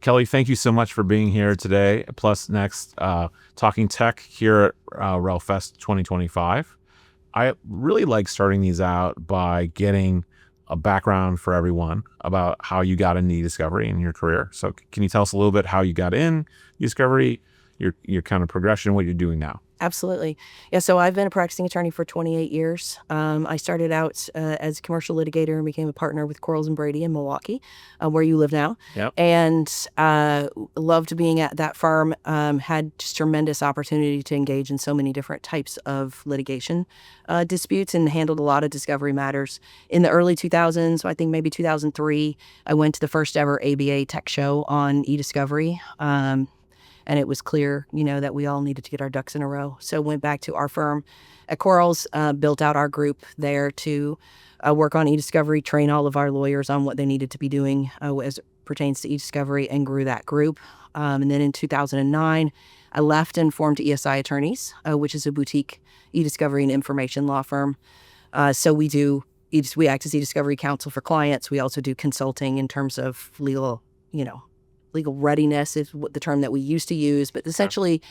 Kelly, thank you so much for being here today at PLUSnxt, talking tech here at RELFest 2025. I really like starting these out by getting a background for everyone about how you got into eDiscovery in your career. So can you tell us a little bit how you got in eDiscovery, your kind of progression, what you're doing now? Absolutely. Yeah, so I've been a practicing attorney for 28 years. I started out as a commercial litigator and became a partner with Quarles and Brady in Milwaukee, where you live now. Yep. And loved being at that firm, had just tremendous opportunity to engage in so many different types of litigation disputes and handled a lot of discovery matters. In the early 2000s, so I think maybe 2003, I went to the first ever ABA tech show on eDiscovery. And it was clear, that we all needed to get our ducks in a row. So went back to our firm at Quarles, built out our group there to work on eDiscovery, train all of our lawyers on what they needed to be doing as it pertains to eDiscovery, and grew that group. And then in 2009, I left and formed ESI Attorneys, which is a boutique eDiscovery and information law firm. So we act as eDiscovery counsel for clients. We also do consulting in terms of legal readiness is the term that we used to use, but essentially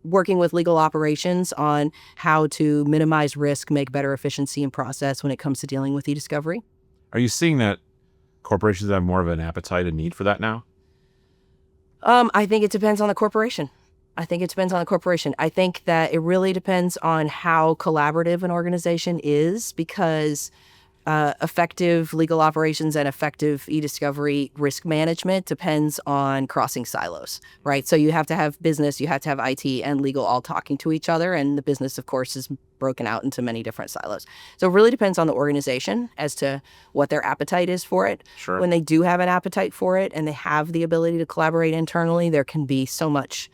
working with legal operations on how to minimize risk, make better efficiency and process when it comes to dealing with eDiscovery. Are you seeing that corporations have more of an appetite and need for that now? I think it depends on the corporation. I think that it really depends on how collaborative an organization is, because effective legal operations and effective eDiscovery risk management depends on crossing silos, right? So you have to have business, you have to have IT and legal all talking to each other, and the business, of course, is broken out into many different silos. So it really depends on the organization as to what their appetite is for it. Sure. When they do have an appetite for it and they have the ability to collaborate internally, there can be so much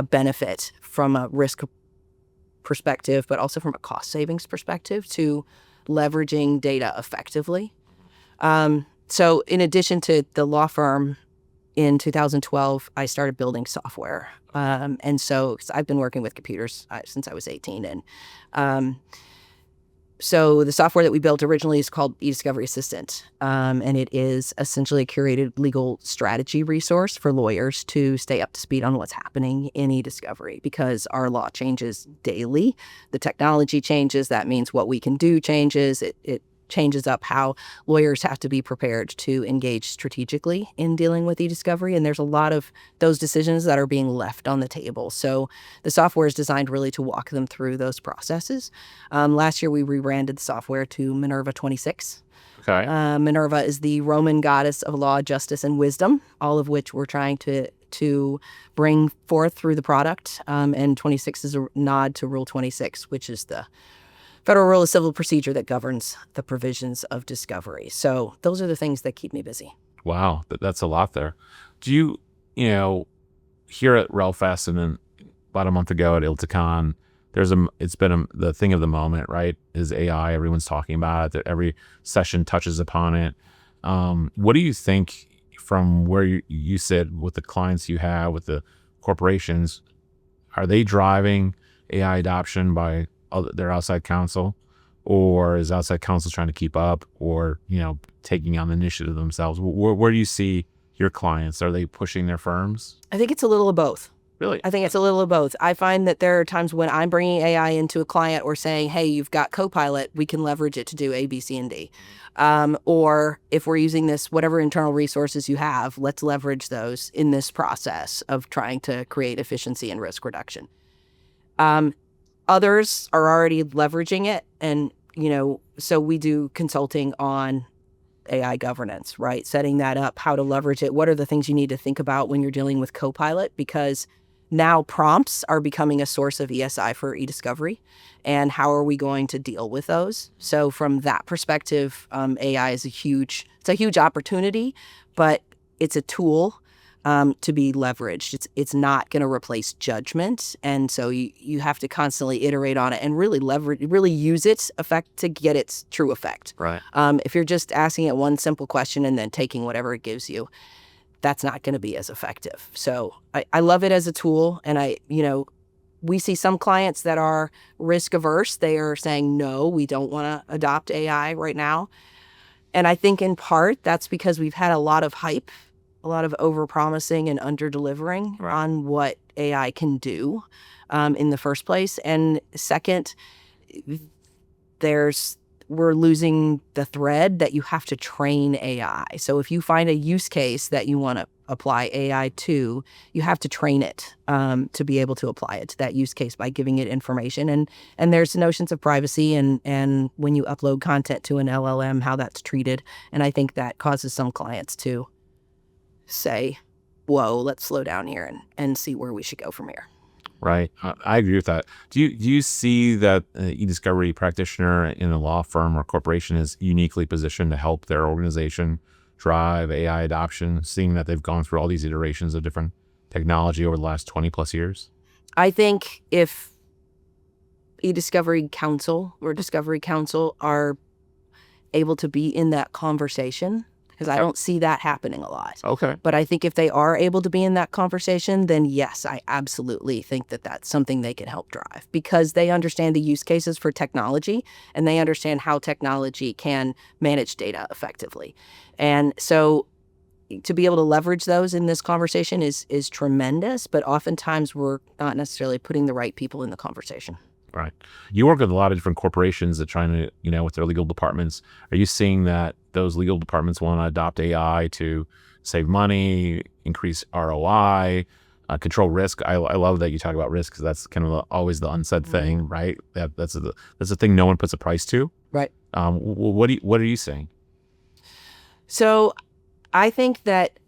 benefit from a risk perspective, but also from a cost savings perspective to leveraging data effectively. So in addition to the law firm, in 2012, I started building software. And so I've been working with computers since I was 18. And so the software that we built originally is called eDiscovery Assistant. And it is essentially a curated legal strategy resource for lawyers to stay up to speed on what's happening in eDiscovery, because our law changes daily. The technology changes. That means what we can do changes. It changes up how lawyers have to be prepared to engage strategically in dealing with eDiscovery. And there's a lot of those decisions that are being left on the table. So the software is designed really to walk them through those processes. Last year, we rebranded the software to Minerva 26. Okay. Minerva is the Roman goddess of law, justice, and wisdom, all of which we're trying to bring forth through the product. And 26 is a nod to Rule 26, which is the Federal Rule of Civil Procedure that governs the provisions of discovery. So those are the things that keep me busy. Wow, that's a lot there. Do you, here at RELFest and then about a month ago at ILTACON, it's been the thing of the moment, right? Is AI. Everyone's talking about it. That every session touches upon it. What do you think from where you sit with the clients you have, with the corporations? Are they driving AI adoption by their outside counsel, or is outside counsel trying to keep up, or taking on the initiative themselves? Where do you see your clients? Are they pushing their firms? I think it's a little of both. Really? I think it's a little of both. I find that there are times when I'm bringing AI into a client or saying, hey, you've got Copilot, we can leverage it to do A, B, C, and D. Or if we're using this, whatever internal resources you have, let's leverage those in this process of trying to create efficiency and risk reduction. Others are already leveraging it. And, so we do consulting on AI governance, right? Setting that up, how to leverage it. What are the things you need to think about when you're dealing with Copilot? Because now prompts are becoming a source of ESI for eDiscovery. And how are we going to deal with those? So from that perspective, AI is a huge opportunity, but it's a tool to be leveraged. It's not going to replace judgment. And so you have to constantly iterate on it and really use its effect to get its true effect. Right. If you're just asking it one simple question and then taking whatever it gives you, that's not going to be as effective. So I love it as a tool. And we see some clients that are risk averse. They are saying, no, we don't want to adopt AI right now. And I think in part that's because we've had a lot of hype a lot of overpromising and under-delivering on what AI can do in the first place. And second, we're losing the thread that you have to train AI. So if you find a use case that you want to apply AI to, you have to train it to be able to apply it to that use case by giving it information. And there's notions of privacy and when you upload content to an LLM, how that's treated. And I think that causes some clients to say, whoa, let's slow down here and see where we should go from here. Right. I agree with that. Do you see that eDiscovery practitioner in a law firm or corporation is uniquely positioned to help their organization drive AI adoption, seeing that they've gone through all these iterations of different technology over the last 20 plus years? I think if eDiscovery Council or Discovery Council are able to be in that conversation, because I don't see that happening a lot. Okay. But I think if they are able to be in that conversation, then yes, I absolutely think that that's something they can help drive because they understand the use cases for technology and they understand how technology can manage data effectively. And so to be able to leverage those in this conversation is tremendous, but oftentimes we're not necessarily putting the right people in the conversation. Right. You work with a lot of different corporations that trying to, with their legal departments. Are you seeing that those legal departments want to adopt AI to save money, increase ROI, control risk? I love that you talk about risk because that's kind of always the unsaid thing, right? That's a thing no one puts a price to. Right. What are you saying? So I think that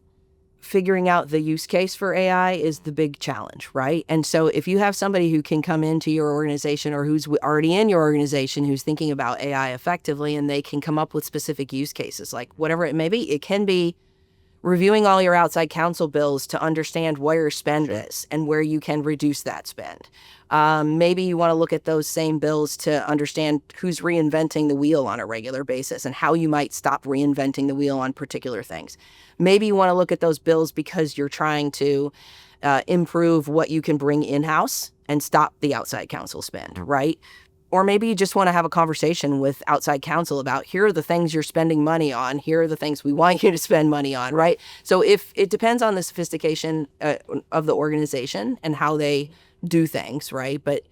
figuring out the use case for AI is the big challenge, right? And so if you have somebody who can come into your organization or who's already in your organization who's thinking about AI effectively and they can come up with specific use cases, like whatever it may be, it can be reviewing all your outside counsel bills to understand where your spend is and where you can reduce that spend. Maybe you want to look at those same bills to understand who's reinventing the wheel on a regular basis and how you might stop reinventing the wheel on particular things. Maybe you want to look at those bills because you're trying to improve what you can bring in-house and stop the outside counsel spend, right? Or maybe you just want to have a conversation with outside counsel about here are the things you're spending money on. Here are the things we want you to spend money on, right? So if it depends on the sophistication of the organization and how they do things, right? But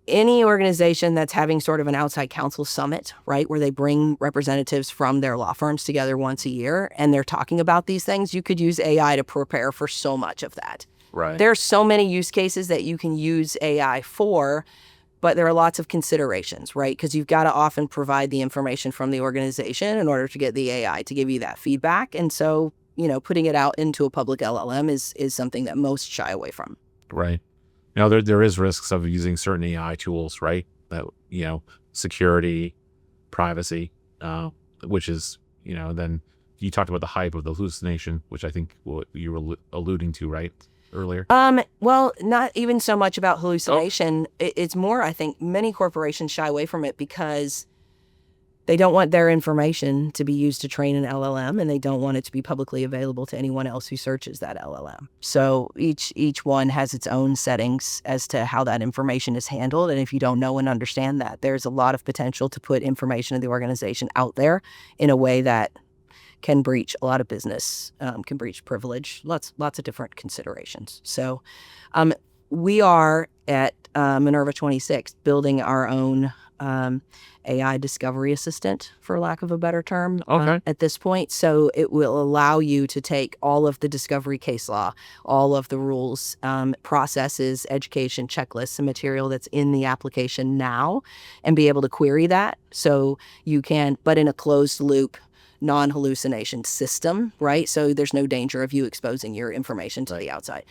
any organization that's having sort of an outside counsel summit, right, where they bring representatives from their law firms together once a year and they're talking about these things, you could use AI to prepare for so much of that. Right. There are so many use cases that you can use AI for, but there are lots of considerations, right? Because you've got to often provide the information from the organization in order to get the AI to give you that feedback. And so, putting it out into a public LLM is something that most shy away from. Right. There is risks of using certain AI tools, right? That, security, privacy, which is, then you talked about the hype of the hallucination, which I think what you were alluding to, right? Earlier? Well, not even so much about hallucination. It's more, I think, many corporations shy away from it because they don't want their information to be used to train an LLM, and they don't want it to be publicly available to anyone else who searches that LLM. So each one has its own settings as to how that information is handled. And if you don't know and understand that, there's a lot of potential to put information of the organization out there in a way that can breach a lot of business, can breach privilege, lots of different considerations. So we are at Minerva 26 building our own AI discovery assistant, for lack of a better term, at this point. So it will allow you to take all of the discovery case law, all of the rules, processes, education, checklists, and material that's in the application now and be able to query that. So you can, but in a closed loop, non-hallucination system, right? So there's no danger of you exposing your information to the outside.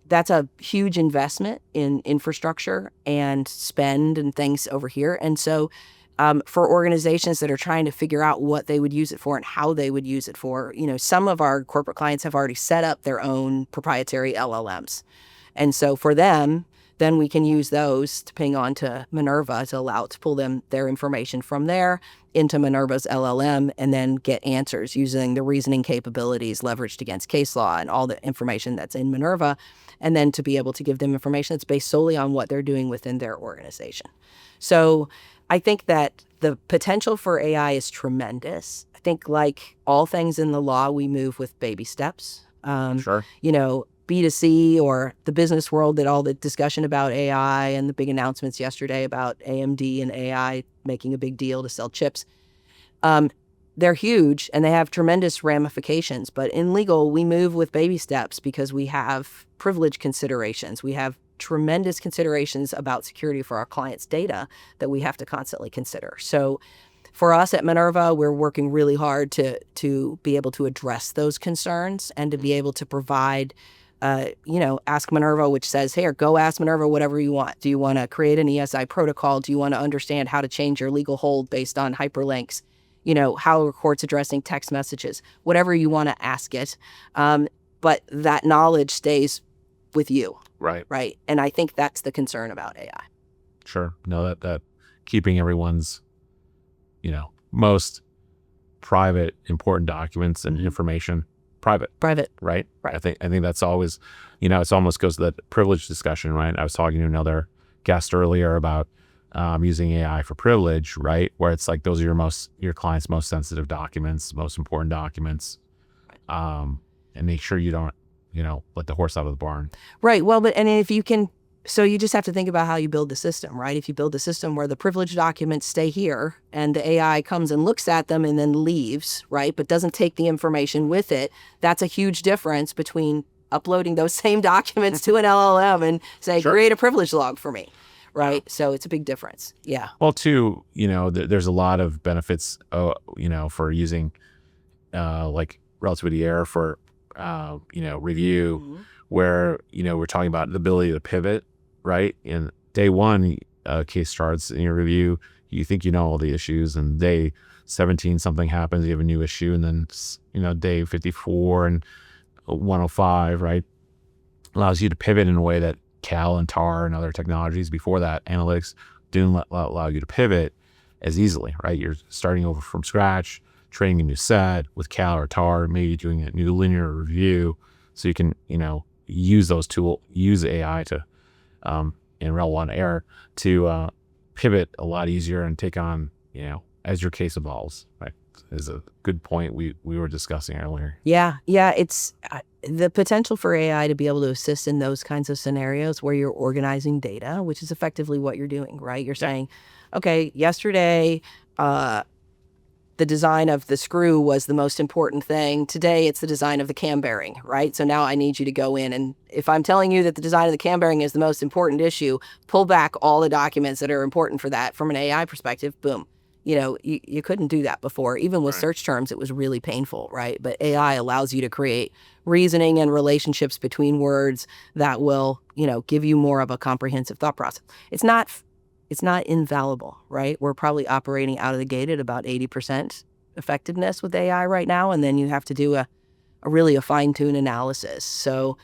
That's a huge investment in infrastructure and spend and things over here. And so for organizations that are trying to figure out what they would use it for and how they would use it for, some of our corporate clients have already set up their own proprietary LLMs. And so for them, then we can use those to ping onto Minerva to allow it to pull their information from there into Minerva's LLM and then get answers using the reasoning capabilities leveraged against case law and all the information that's in Minerva, and then to be able to give them information that's based solely on what they're doing within their organization. So I think that the potential for AI is tremendous. think like all things in the law, we move with baby steps. Sure. B2C or the business world, that all the discussion about AI and the big announcements yesterday about AMD and AI making a big deal to sell chips. They're huge and they have tremendous ramifications. But in legal, we move with baby steps because we have privilege considerations. We have tremendous considerations about security for our clients' data that we have to constantly consider. So for us at Minerva, we're working really hard to be able to address those concerns and to be able to provide, Ask Minerva, which says, here, go ask Minerva whatever you want. Do you want to create an ESI protocol? Do you want to understand how to change your legal hold based on hyperlinks? How are courts addressing text messages? Whatever you want to ask it. But that knowledge stays with you. Right. And I think that's the concern about AI. Sure. No, that keeping everyone's, most private, important documents and information private. Right. I think that's always, it almost goes to that privilege discussion, right? I was talking to another guest earlier about using AI for privilege, right? Where it's like, those are your client's most sensitive documents, most important documents, and make sure you don't, let the horse out of the barn. Right. Well, and if you can, so you just have to think about how you build the system, right? If you build the system where the privileged documents stay here and the AI comes and looks at them and then leaves, right? But doesn't take the information with it, that's a huge difference between uploading those same documents to an LLM and say, Sure. Create a privilege log for me. Right. So it's a big difference. Yeah. Well, too, there's a lot of benefits, for using like relativity error for, review, Mm-hmm. where, we're talking about the ability to pivot, right? In day one, case starts in your review, you think you know all the issues, and day 17, something happens, you have a new issue, and then, day 54 and 105, right? Allows you to pivot in a way that Cal and TAR and other technologies before that, analytics, didn't allow you to pivot as easily, right? You're starting over from scratch, training a new set with Cal or TAR, maybe doing a new linear review, so you can, use those tools, use AI to, in rel 1 error, to pivot a lot easier and take on, as your case evolves, right? Is a good point we were discussing earlier. Yeah. It's the potential for AI to be able to assist in those kinds of scenarios where you're organizing data, which is effectively what you're doing, right? You're saying, okay, yesterday, the design of the screw was the most important thing. Today, it's the design of the cam bearing, right? So now I need you to go in, and if I'm telling you that the design of the cam bearing is the most important issue, pull back all the documents that are important for that from an AI perspective, boom. You couldn't do that before. Even with search terms, it was really painful, right? But AI allows you to create reasoning and relationships between words that will, give you more of a comprehensive thought process. It's not infallible, right? We're probably operating out of the gate at about 80% effectiveness with AI right now, and then you have to do a fine-tune analysis. So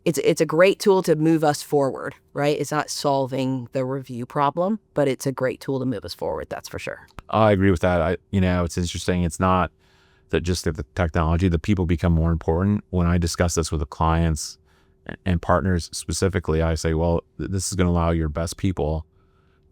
it's a great tool to move us forward, right? It's not solving the review problem, but it's a great tool to move us forward, that's for sure. I agree with that. It's interesting. It's not that just the technology, the people become more important. When I discuss this with the clients and partners specifically, I say, well, this is going to allow your best people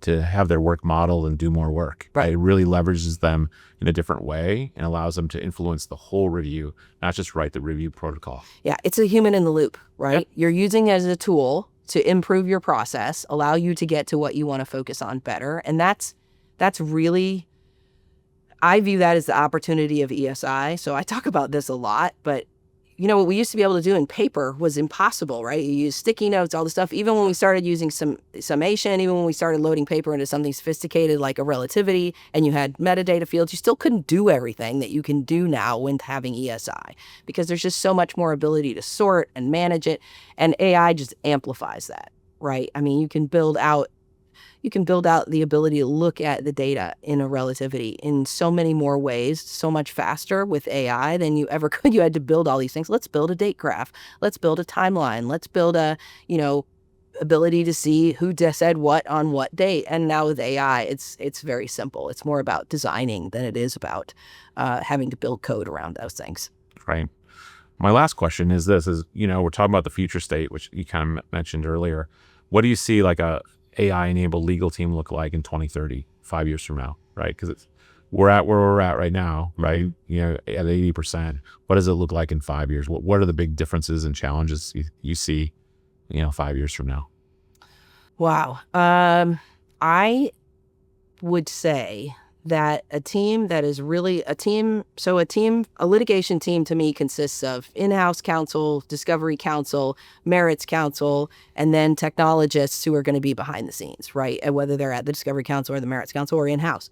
to have their work modeled and do more work. Right. It really leverages them in a different way and allows them to influence the whole review, not just write the review protocol. Yeah, it's a human in the loop, right? Yep. You're using it as a tool to improve your process, allow you to get to what you want to focus on better. And that's really, I view that as the opportunity of ESI. So I talk about this a lot, but what we used to be able to do in paper was impossible, right? You use sticky notes, all the stuff. Even when we started using some summation, even when we started loading paper into something sophisticated like a relativity, and you had metadata fields, you still couldn't do everything that you can do now when having ESI, because there's just so much more ability to sort and manage it, and AI just amplifies that, right? I mean, you can build out the ability to look at the data in a relativity in so many more ways, so much faster with AI than you ever could. You had to build all these things. Let's build a date graph. Let's build a timeline. Let's build a, ability to see who said what on what date. And now with AI, it's very simple. It's more about designing than it is about having to build code around those things. Right. My last question is this: we're talking about the future state, which you kind of mentioned earlier. What do you see like a AI-enabled legal team look like in 2030, 5 years from now, right? Because we're at where we're at right now, right? You know, at 80%. What does it look like in 5 years? What are the big differences and challenges you see, 5 years from now? Wow. I would say that a team that is really a litigation team to me consists of in-house counsel, discovery counsel, merits counsel, and then technologists who are going to be behind the scenes, right? And whether they're at the discovery counsel or the merits counsel or in-house.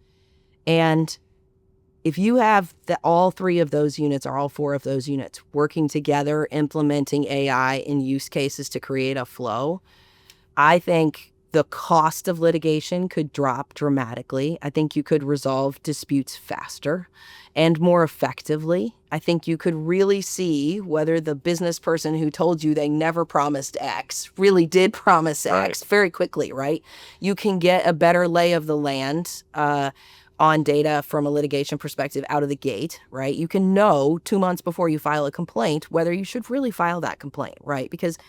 And if you have all three of those units or all four of those units working together, implementing AI in use cases to create a flow, I think the cost of litigation could drop dramatically. I think you could resolve disputes faster and more effectively. I think you could really see whether the business person who told you they never promised X really did promise X very quickly, right? You can get a better lay of the land on data from a litigation perspective out of the gate, right? You can know 2 months before you file a complaint whether you should really file that complaint, right? Because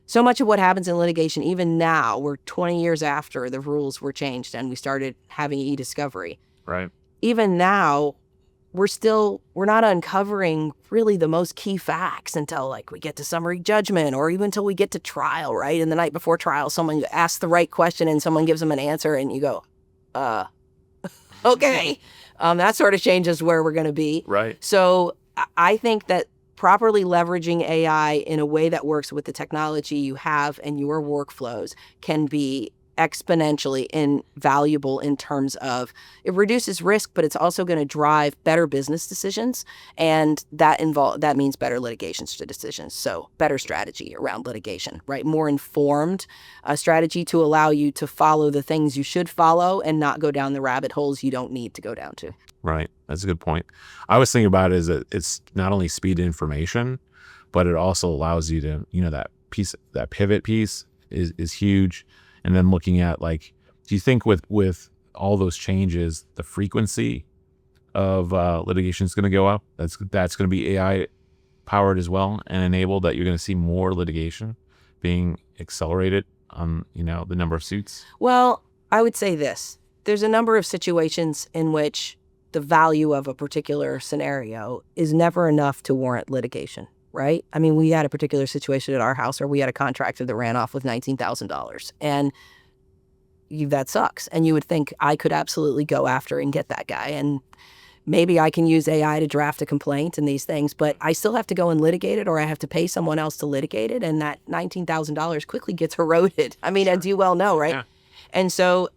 so much of what happens in litigation, even now, we're 20 years after the rules were changed and we started having eDiscovery. Right. Even now, we're not uncovering really the most key facts until like we get to summary judgment or even until we get to trial, right? And the night before trial, someone asks the right question and someone gives them an answer and you go, okay. That sort of changes where we're going to be. Right. So I think that properly leveraging AI in a way that works with the technology you have and your workflows can be exponentially invaluable in terms of it reduces risk, but it's also going to drive better business decisions, and that means better litigation decisions. So better strategy around litigation, right? More informed strategy to allow you to follow the things you should follow and not go down the rabbit holes you don't need to go down to. Right. That's a good point. I was thinking about it as that it's not only speed to information, but it also allows you to, that pivot piece is huge. And then looking at do you think with all those changes, the frequency of litigation is going to go up? That's going to be AI powered as well and enabled, that you're going to see more litigation being accelerated on, the number of suits? Well, I would say this. There's a number of situations in which the value of a particular scenario is never enough to warrant litigation, right? I mean, we had a particular situation at our house where we had a contractor that ran off with $19,000, and that sucks. And you would think I could absolutely go after and get that guy, and maybe I can use AI to draft a complaint and these things, but I still have to go and litigate it, or I have to pay someone else to litigate it, and that $19,000 quickly gets eroded. I mean, as you well know, right? Yeah. And so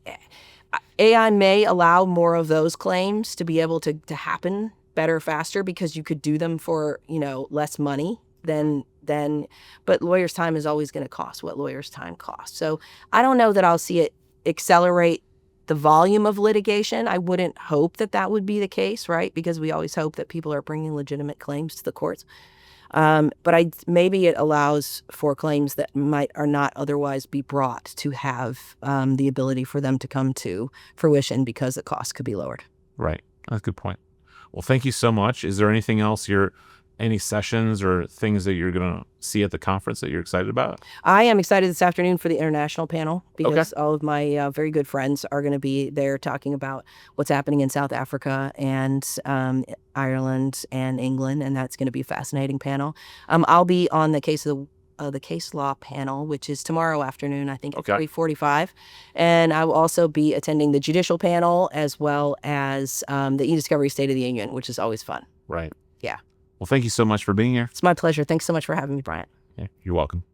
AI may allow more of those claims to be able to happen better, faster, because you could do them for, less money but lawyers' time is always going to cost what lawyers' time costs. So I don't know that I'll see it accelerate the volume of litigation. I wouldn't hope that would be the case, right? Because we always hope that people are bringing legitimate claims to the courts. But maybe it allows for claims that are not otherwise be brought to have the ability for them to come to fruition because the cost could be lowered. Right. That's a good point. Well, thank you so much. Is there anything else any sessions or things that you're going to see at the conference that you're excited about? I am excited this afternoon for the international panel because all of my very good friends are going to be there talking about what's happening in South Africa and Ireland and England, and that's going to be a fascinating panel. I'll be on the case law panel, which is tomorrow afternoon, I think at 3:45. And I will also be attending the judicial panel as well as the eDiscovery State of the Union, which is always fun. Right. Yeah. Well, thank you so much for being here. It's my pleasure. Thanks so much for having me, Bryant. Yeah, you're welcome.